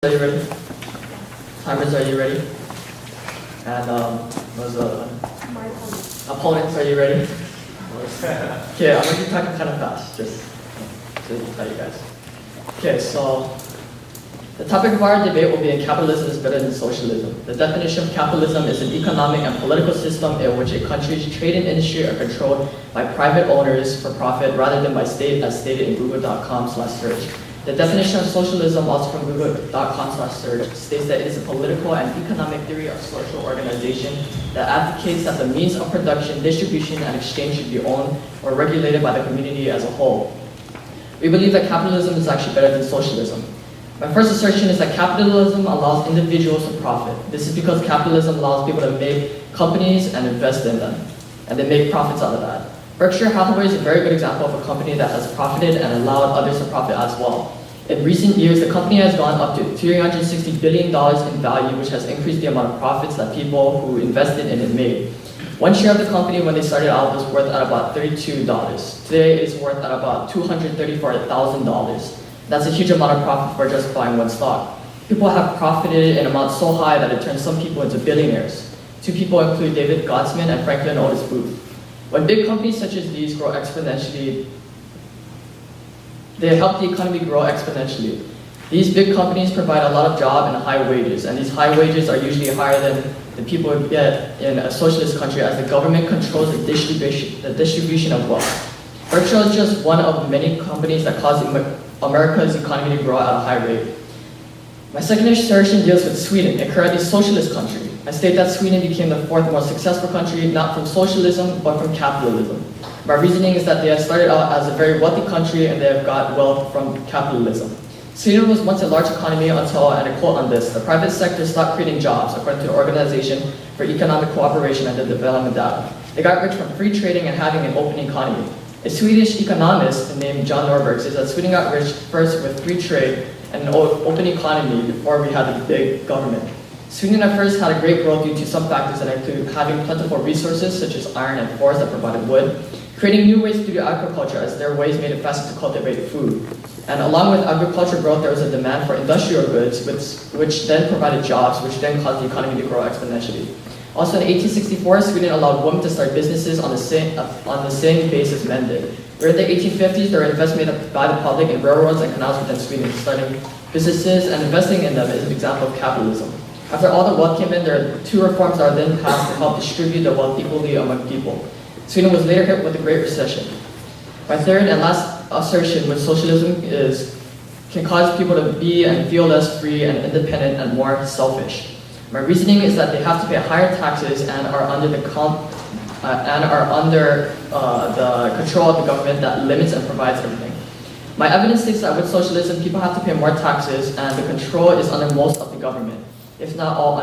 Are you ready? Timers, are you ready? And what's the other one? Opponents, are you ready? Okay, I'm gonna be talking kind of fast, just to tell you guys. Okay, so the topic of our debate will be capitalism is better than socialism. The definition of capitalism is an economic and political system in which a country's trade and industry are controlled by private owners for profit rather than by state, as stated in google.com/search. The definition of socialism, also from google.com/search, states that it is a political and economic theory of social organization that advocates that the means of production, distribution, and exchange should be owned or regulated by the community as a whole. We believe that capitalism is actually better than socialism. My first assertion is that capitalism allows individuals to profit. This is because capitalism allows people to make companies and invest in them, and they make profits out of that. Berkshire Hathaway is a very good example of a company that has profited and allowed others to profit as well. In recent years, the company has gone up to $360 billion in value, which has increased the amount of profits that people who invested in it made. One share of the company when they started out was worth at about $32. Today it is worth at about $234,000. That's a huge amount of profit for just buying one stock. People have profited in amounts so high that it turns some people into billionaires. Two people include David Gottesman and Franklin Otis Booth. When big companies such as these grow exponentially, they help the economy grow exponentially. These big companies provide a lot of job and high wages, and these high wages are usually higher than the people would get in a socialist country, as the government controls the distribution of wealth. Berkshire is just one of many companies that cause America's economy to grow at a high rate. My second assertion deals with Sweden, a currently socialist country. I state that Sweden became the fourth most successful country, not from socialism, but from capitalism. My reasoning is that they had started out as a very wealthy country and they have got wealth from capitalism. Sweden was once a large economy until, and I quote on this, the private sector stopped creating jobs, according to the Organization for Economic Cooperation and Development data. They got rich from free trading and having an open economy. A Swedish economist named John Norberg says that Sweden got rich first with free trade and an open economy before we had a big government. Sweden at first had a great growth due to some factors that include having plentiful resources such as iron and forests that provided wood, creating new ways to do agriculture as their ways made it faster to cultivate food. And along with agriculture growth, there was a demand for industrial goods, which then provided jobs, which then caused the economy to grow exponentially. Also in 1864, Sweden allowed women to start businesses on the same basis men did. During the 1850s, there were investments made by the public in railroads and canals within Sweden. Starting businesses and investing in them is an example of capitalism. After all the wealth came in, there are two reforms that are then passed to help distribute the wealth equally among people. Sweden was later hit with the Great Recession. My third and last assertion with socialism can cause people to be and feel less free and independent and more selfish. My reasoning is that they have to pay higher taxes and are under the control of the government that limits and provides everything. My evidence states that with socialism, people have to pay more taxes and the control is under most of the government, if not all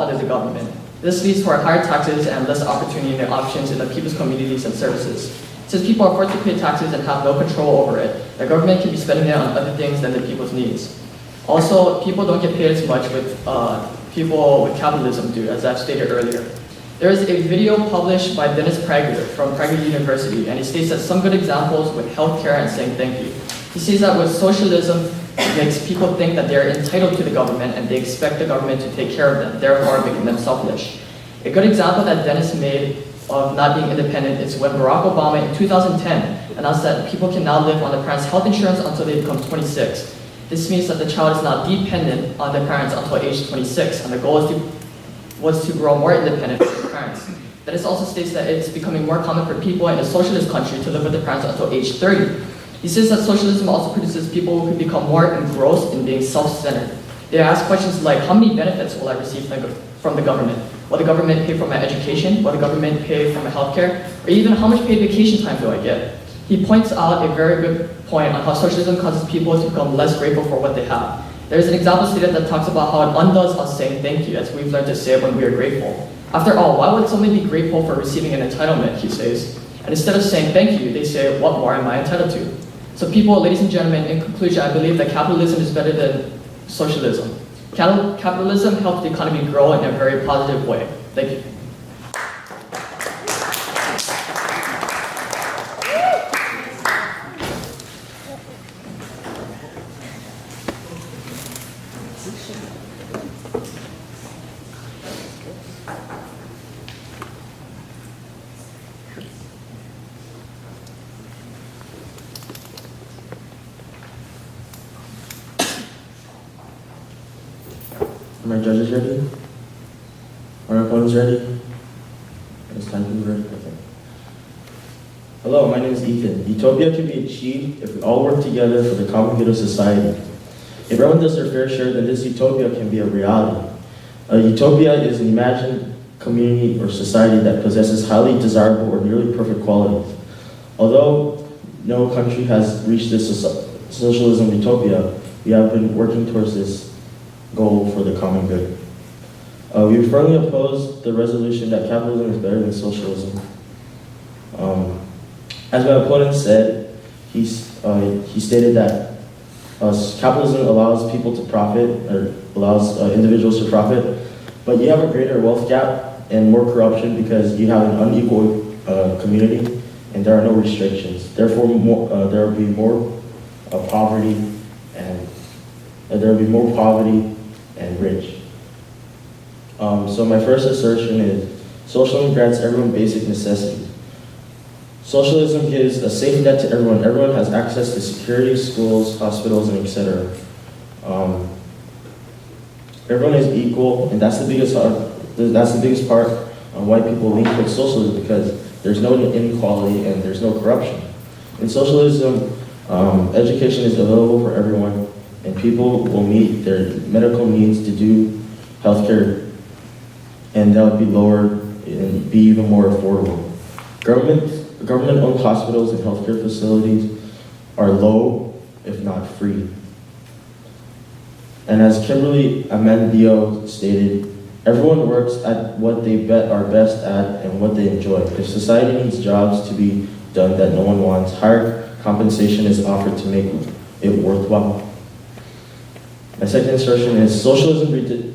under the government. This leads to higher taxes and less opportunity and options in the people's communities and services. Since people are forced to pay taxes and have no control over it, the government can be spending it on other things than the people's needs. Also, people don't get paid as much with people with capitalism do, as I've stated earlier. There is a video published by Dennis Prager from Prager University, and he states that some good examples with healthcare and saying thank you. He says that with socialism, it makes people think that they're entitled to the government and they expect the government to take care of them, therefore making them selfish. A good example that Dennis made of not being independent is when Barack Obama in 2010 announced that people can now live on their parents' health insurance until they become 26. This means that the child is now dependent on their parents until age 26, and the goal was to grow more independent from their parents. Dennis also states that it's becoming more common for people in a socialist country to live with their parents until age 30. He says that socialism also produces people who can become more engrossed in being self-centered. They ask questions like, how many benefits will I receive from the government? Will the government pay for my education? Will the government pay for my healthcare? Or even how much paid vacation time do I get? He points out a very good point on how socialism causes people to become less grateful for what they have. There's an example stated that talks about how it undoes us saying thank you, as we've learned to say when we are grateful. After all, why would someone be grateful for receiving an entitlement, he says. And instead of saying thank you, they say, what more am I entitled to? So people, ladies and gentlemen, in conclusion, I believe that capitalism is better than socialism. Capitalism helps the economy grow in a very positive way. Thank you. Are my judges ready? Are our opponents ready? It's time to be ready. Okay. Hello, my name is Ethan. Utopia can be achieved if we all work together for the common good of society. If everyone does their fair share, then this utopia can be a reality. A utopia is an imagined community or society that possesses highly desirable or nearly perfect qualities. Although no country has reached this socialism utopia, we have been working towards this goal for the common good. We firmly oppose the resolution that capitalism is better than socialism. As my opponent said, he stated that capitalism allows people to profit, or allows individuals to profit, but you have a greater wealth gap and more corruption because you have an unequal community and there are no restrictions. Therefore, there will be more poverty and rich. So my first assertion is socialism grants everyone basic necessities. Socialism gives a safe net to everyone. Everyone has access to security, schools, hospitals, and etc. Everyone is equal, and that's the biggest part on why people lean towards socialism, because there's no inequality and there's no corruption. In socialism, education is available for everyone, and people will meet their medical needs to do healthcare, and that would be lower and be even more affordable. Government-owned hospitals and healthcare facilities are low, if not free. And as Kimberly Amandio stated, everyone works at what they are best at and what they enjoy. If society needs jobs to be done that no one wants, higher compensation is offered to make it worthwhile. My second assertion is socialism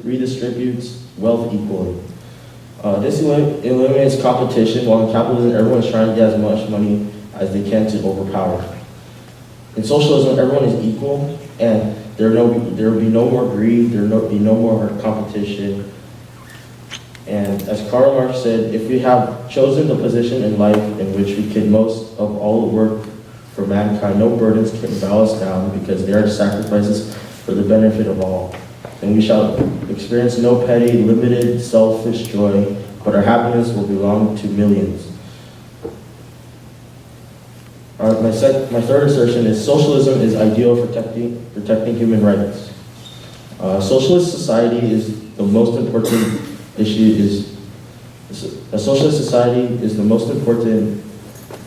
redistributes wealth equally. This eliminates competition, while in capitalism, everyone is trying to get as much money as they can to overpower. In socialism, everyone is equal, and there will be no more greed, there will be no more competition. And as Karl Marx said, if we have chosen the position in life in which we can most of all work for mankind, no burdens can bow us down, because they are sacrifices for the benefit of all. And we shall experience no petty, limited, selfish joy, but our happiness will belong to millions. My third assertion is socialism is ideal for protecting human rights. Socialist society is the most important issue. A socialist society is the most important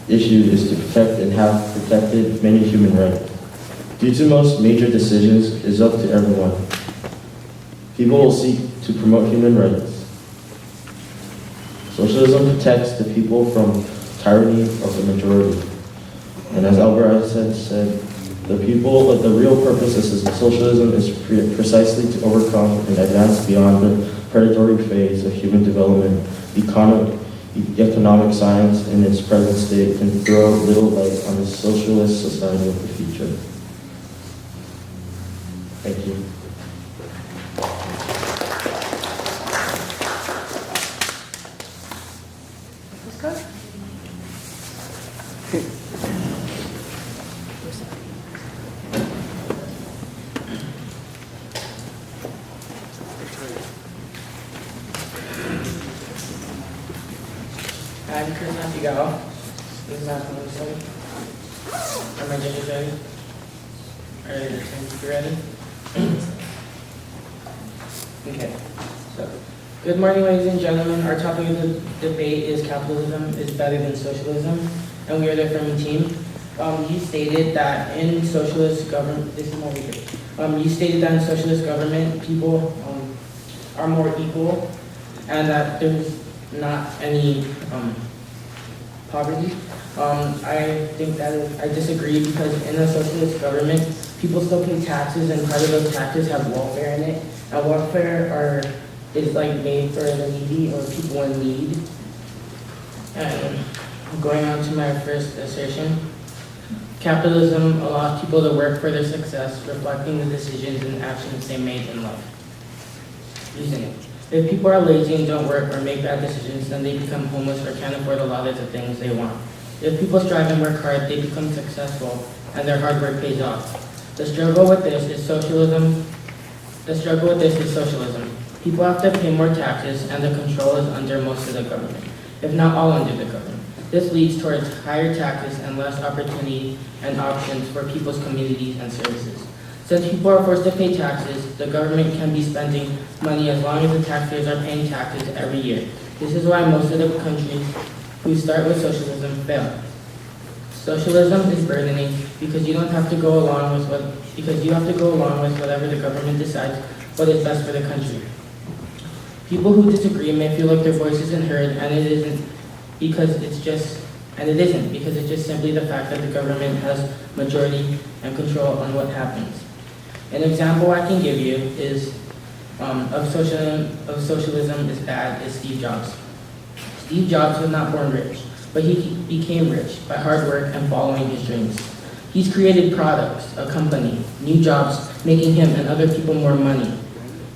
issue is to protect and have protected many human rights. Due to most major decisions, is up to everyone. People will seek to promote human rights. Socialism protects the people from tyranny of the majority. And as Albert Einstein said, the real purpose of socialism is precisely to overcome and advance beyond the predatory phase of human development. Economic science in its present state can throw little light on the socialist society of the future. Thank you. I'm Chris Natigal. This is Matt Wilson. Are my judges ready? Are your teams ready? Okay. So, good morning, ladies and gentlemen. Our topic of the debate is capitalism is better than socialism, and we are the affirming team. You stated that in socialist government, this is more weaker. You stated that in socialist government, people are more equal, and that there's not any poverty. I think that I disagree, because in a socialist government, people still pay taxes, and part of those taxes have welfare in it. And welfare is like made for the needy or people in need. And going on to my first assertion, Capitalism allows people to work for their success, reflecting the decisions and actions they made in life. Reasoning. If people are lazy and don't work or make bad decisions, then they become homeless or can't afford a lot of the things they want. If people strive and work hard, they become successful, and their hard work pays off. The struggle with this is socialism. People have to pay more taxes, and the control is under most of the government, if not all under the government. This leads towards higher taxes and less opportunity and options for people's communities and services. Since people are forced to pay taxes, the government can be spending money as long as the taxpayers are paying taxes every year. This is why most of the countries who start with socialism fail. Socialism is burdening because you have to go along with whatever the government decides what is best for the country. People who disagree may feel like their voice isn't heard, and it isn't because it's just simply the fact that the government has majority and control on what happens. An example I can give you is of socialism is bad is Steve Jobs. Steve Jobs was not born rich, but he became rich by hard work and following his dreams. He's created products, a company, new jobs, making him and other people more money.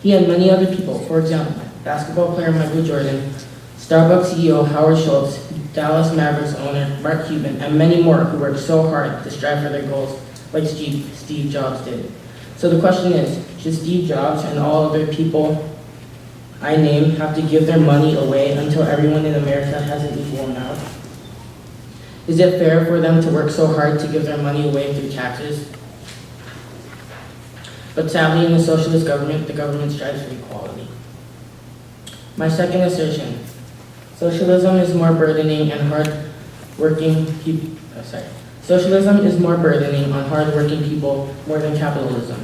He and many other people, for example, basketball player Michael Jordan, Starbucks CEO Howard Schultz, Dallas Mavericks owner Mark Cuban, and many more who worked so hard to strive for their goals like Steve Jobs did. So the question is, should Steve Jobs and all other people I named have to give their money away until everyone in America has an equal amount? Is it fair for them to work so hard to give their money away through taxes? But sadly, in the socialist government, the government strives for equality. My second assertion, socialism is more burdening on hardworking people more than capitalism.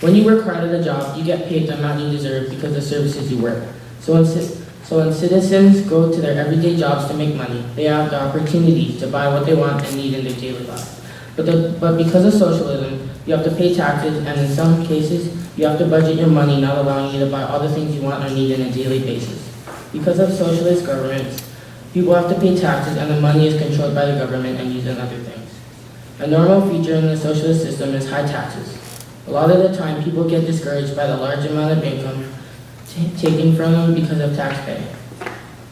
When you work hard at a job, you get paid the amount you deserve because of the services you work. So when citizens go to their everyday jobs to make money, they have the opportunity to buy what they want and need in their daily life. But because of socialism, you have to pay taxes, and in some cases, you have to budget your money, not allowing you to buy all the things you want or need on a daily basis. Because of socialist governments, people have to pay taxes, and the money is controlled by the government and used on other things. A normal feature in the socialist system is high taxes. A lot of the time, people get discouraged by the large amount of income taken from them because of tax pay.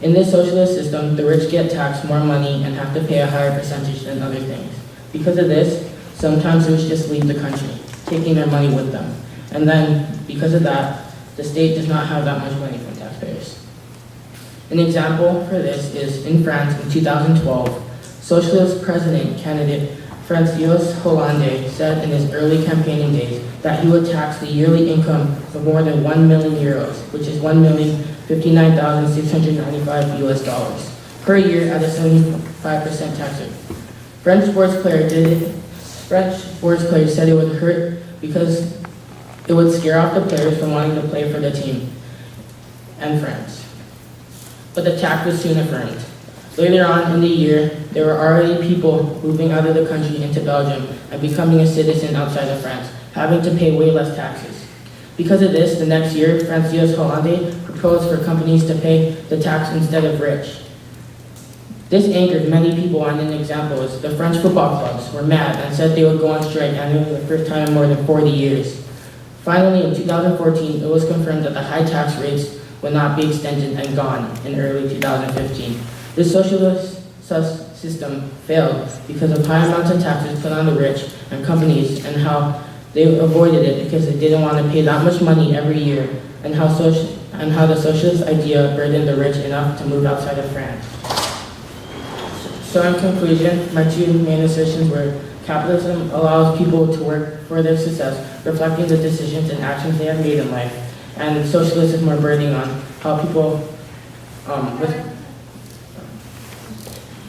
In this socialist system, the rich get taxed more money and have to pay a higher percentage than other things. Because of this, sometimes the rich just leave the country, taking their money with them. And then, because of that, the state does not have that much money from taxpayers. An example for this is in France in 2012, socialist president candidate Francois Hollande said in his early campaigning days that he would tax the yearly income of more than 1 million euros, which is 1,059,695 US dollars, per year at a 75% tax rate. French sports player said it would hurt because it would scare off the players from wanting to play for the team and France. But the tax was soon affirmed. Later on in the year, there were already people moving out of the country into Belgium and becoming a citizen outside of France, having to pay way less taxes. Because of this, the next year, Francois Hollande proposed for companies to pay the tax instead of rich. This angered many people, and an example is the French football clubs were mad and said they would go on strike, and it was the first time in more than 40 years. Finally, in 2014, it was confirmed that the high tax rates would not be extended and gone in early 2015. This socialist system failed because of high amounts of taxes put on the rich and companies, and how they avoided it because they didn't want to pay that much money every year, and how the socialist idea burdened the rich enough to move outside of France. So in conclusion, my two main assertions were capitalism allows people to work for their success, reflecting the decisions and actions they have made in life, and socialism is more burdening on how people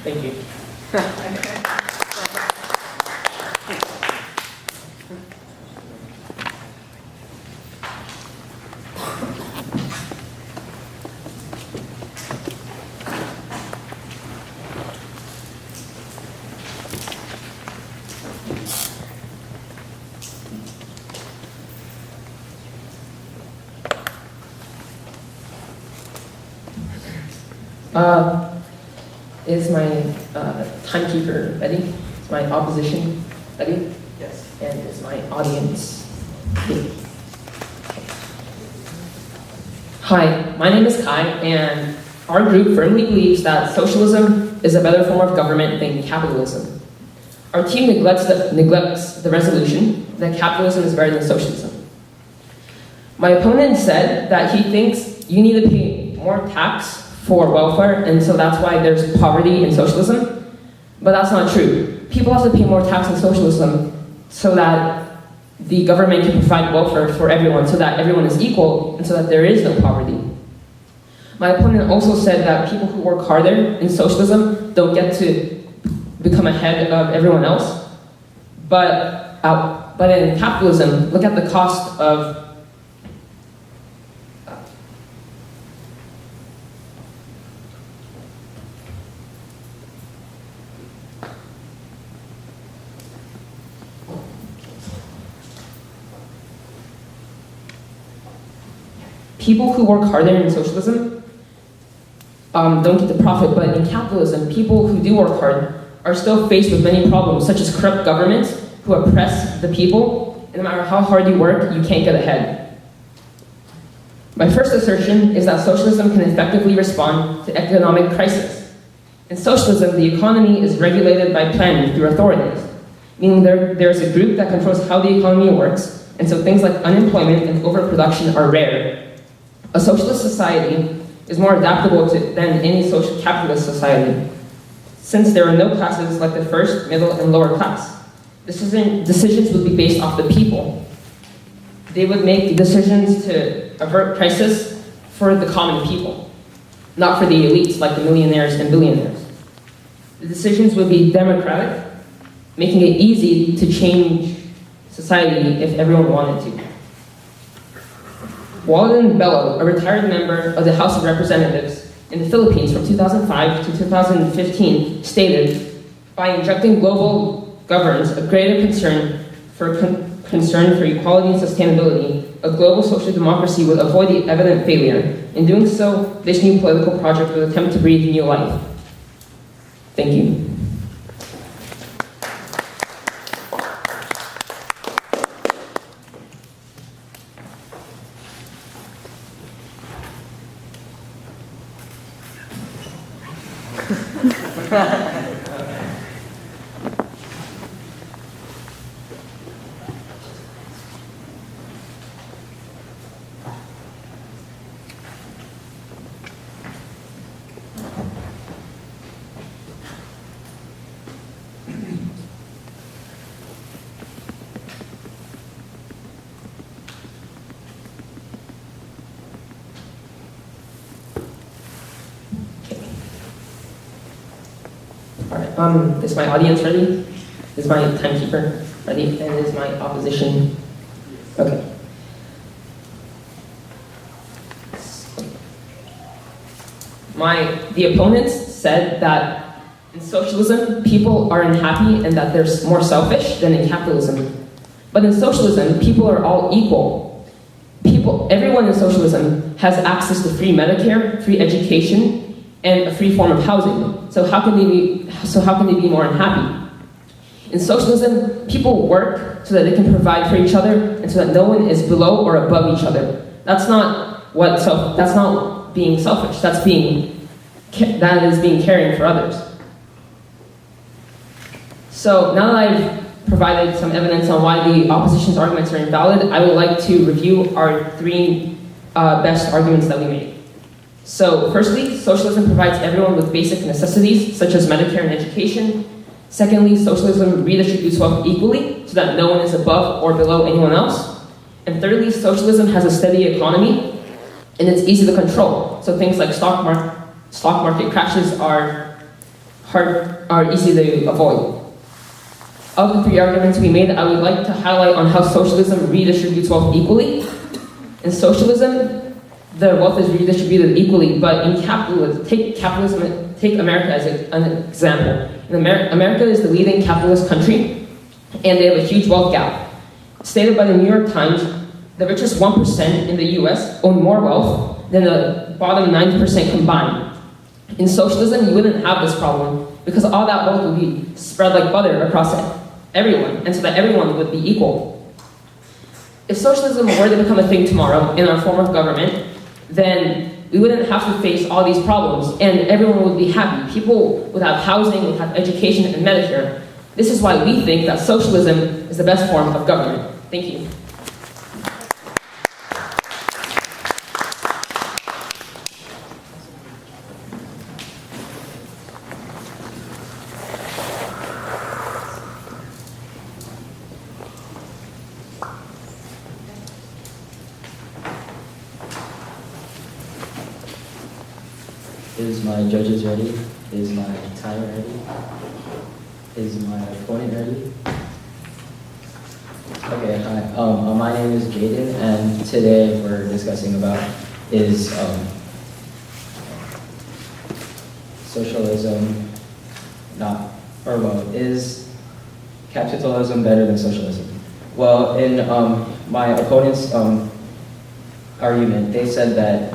Thank you. Is my timekeeper ready? my opposition. Ready? Yes. And is my audience. Hi, my name is Kai, and our group firmly believes that socialism is a better form of government than capitalism. Our team neglects the resolution that capitalism is better than socialism. My opponent said that he thinks you need to pay more tax for welfare, and so that's why there's poverty in socialism. But that's not true. People have to pay more tax in socialism so that the government can provide welfare for everyone, so that everyone is equal, and so that there is no poverty. My opponent also said that people who work harder in socialism don't get to become ahead of everyone else. But in capitalism, look at the cost of people who work harder in socialism don't get the profit, but in capitalism, people who do work hard are still faced with many problems, such as corrupt governments who oppress the people, and no matter how hard you work, you can't get ahead. My first assertion is that socialism can effectively respond to economic crisis. In socialism, the economy is regulated by planning through authorities, meaning there's a group that controls how the economy works, and so things like unemployment and overproduction are rare. A socialist society is more adaptable than any social capitalist society, since there are no classes like the first, middle, and lower class. Decisions would be based off the people. They would make decisions to avert crisis for the common people, not for the elites like the millionaires and billionaires. The decisions would be democratic, making it easy to change society if everyone wanted to. Walden Bello, a retired member of the House of Representatives in the Philippines from 2005 to 2015, stated, by injecting global governance a greater concern for equality and sustainability, a global social democracy would avoid the evident failure. In doing so, this new political project would attempt to breathe new life. Thank you. Alright, is my audience ready? Is my timekeeper ready? And is my opposition? Okay. The opponents said that in socialism, people are unhappy and that they're more selfish than in capitalism. But in socialism, people are all equal. Everyone in socialism has access to free Medicare, free education, and a free form of housing. So how can they be more unhappy? In socialism, people work so that they can provide for each other and so that no one is below or above each other. That's not being selfish. That is being caring for others. So now that I've provided some evidence on why the opposition's arguments are invalid, I would like to review our three best arguments that we made. So firstly, socialism provides everyone with basic necessities such as Medicare and education. Secondly, socialism redistributes wealth equally so that no one is above or below anyone else. And thirdly, socialism has a steady economy and it's easy to control. So things like stock market crashes are easy to avoid. Of the three arguments we made, I would like to highlight on how socialism redistributes wealth equally. In socialism, the wealth is redistributed equally, but in capitalism, take America as an example. America is the leading capitalist country, and they have a huge wealth gap. Stated by the New York Times, the richest 1% in the US own more wealth than the bottom 90% combined. In socialism, you wouldn't have this problem because all that wealth would be spread like butter across everyone, and so that everyone would be equal. If socialism were to become a thing tomorrow in our form of government, then we wouldn't have to face all these problems, and everyone would be happy. People would have housing, would have education and Medicare. This is why we think that socialism is the best form of government. Thank you. Is my judges ready? Is my time ready? Is my opponent ready? Okay, hi. My name is Jaden, and today we're discussing about is socialism is capitalism better than socialism? Well, in my opponent's argument, they said that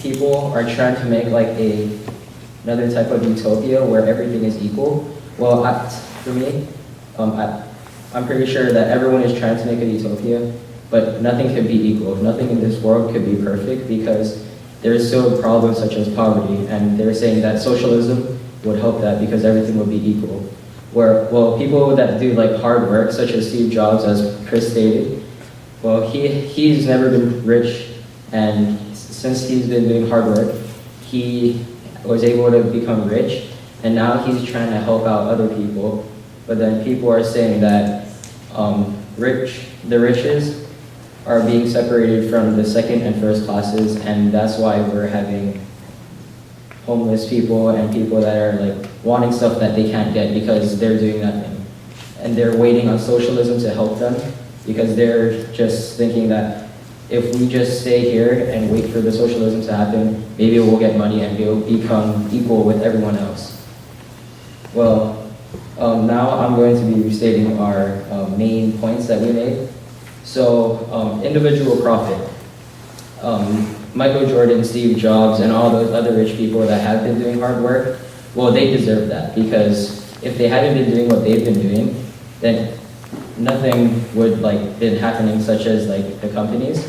people are trying to make like another type of utopia where everything is equal. Well, for me, I'm pretty sure that everyone is trying to make a utopia, but nothing can be equal. Nothing in this world could be perfect because there's still problems such as poverty, and they're saying that socialism would help that because everything would be equal. Well, people that do like hard work, such as Steve Jobs, as Chris stated, well, he's never been rich, and since he's been doing hard work, he was able to become rich, and now he's trying to help out other people. But then people are saying that the riches are being separated from the second and first classes, and that's why we're having homeless people and people that are like wanting stuff that they can't get because they're doing nothing. And they're waiting on socialism to help them because they're just thinking that if we just stay here and wait for the socialism to happen, maybe we'll get money and we'll become equal with everyone else. Well, now I'm going to be restating our main points that we made. So, individual profit. Michael Jordan, Steve Jobs, and all those other rich people that have been doing hard work, well, they deserve that because if they hadn't been doing what they've been doing, then nothing would like been happening, such as like the companies.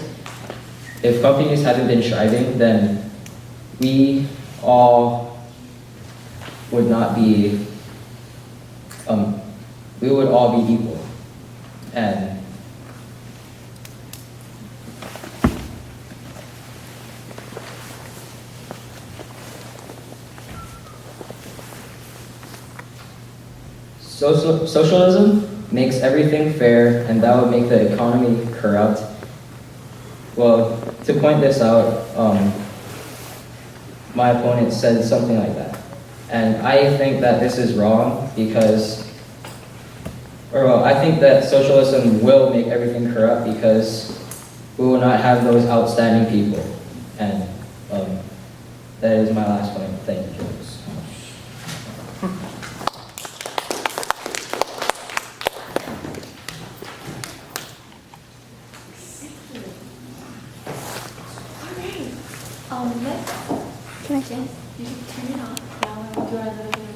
If companies hadn't been striving, then we all would not be, we would all be equal. And socialism makes everything fair, and that would make the economy corrupt. Well, to point this out, my opponent said something like that. And I think that this is wrong because, I think that socialism will make everything corrupt because we will not have those outstanding people. And that is my last point. Thank you. Can I say? You can turn it off. Yeah, do I